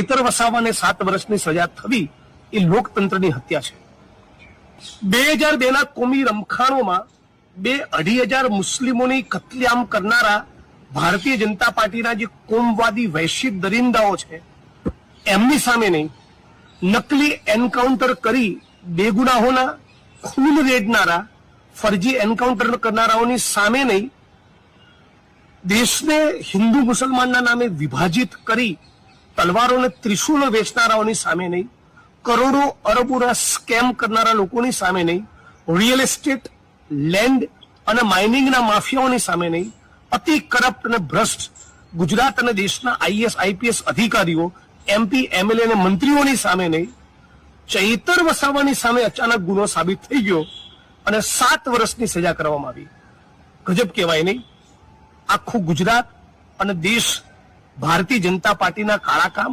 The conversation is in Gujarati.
ખેતર વસાવાને 7 વર્ષની સજા થવી એ લોકતંત્રની હત્યા છે। 2002 ના કોમી રમખાણોમાં 2,500 મુસ્લિમોની કત્લેઆમ કરનારા ભારતીય જનતા પાર્ટીના જે કોમવાદી વૈશ્વિક દરિંદાઓ છે એમની સામે નહીં, નકલી એન્કાઉન્ટર કરી બેગુનાહોના ખૂન રેડનારા ફરજી એન્કાઉન્ટર કરનારાઓની સામે નહીં, દેશને હિન્દુ મુસલમાનના નામે વિભાજિત કરી તલવારોને ત્રિશુલો વેચનારાઓની સામે નહીં, કરોડો અરબોના સ્કેમ કરનારા લોકોની સામે નહીં, રિયલ એસ્ટેટ, લેન્ડ અને માઇનિંગના માફિયાઓની સામે નહીં, અતિ કરપ્ટ અને ભ્રષ્ટ ગુજરાત અને દેશના આઈએસ આઈપીએસ અધિકારીઓ, એમપી એમએલએ અને મંત્રીઓની સામે નહીં, ચૈતર વસાવાની સામે અચાનક ગુનો સાબિત થઈ ગયો અને 7 વર્ષની સજા કરવામાં આવી। ગજબ કહેવાય નહીં? આખું ગુજરાત અને દેશ ભારતીય જનતા પાર્ટીના કાળા કામ